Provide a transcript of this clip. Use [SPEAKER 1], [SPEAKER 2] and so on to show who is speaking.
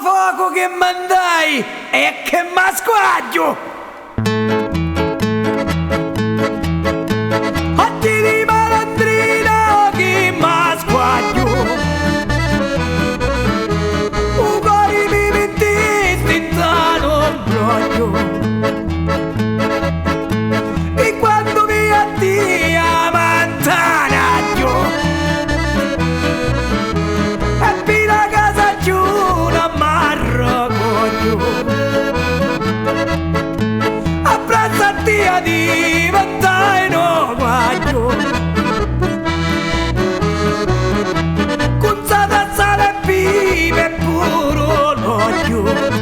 [SPEAKER 1] fuoco che mandai e che m'asquaglio. Oggi di malandrina che m'asquaglio. Un cuore mi mettesti in tano broglio. E quando mi attia mantanaggio e fino a casa giù non m'arrogoglio. Abbracciati a diventare no guaglio. Con sale e pipe e puro l'olio.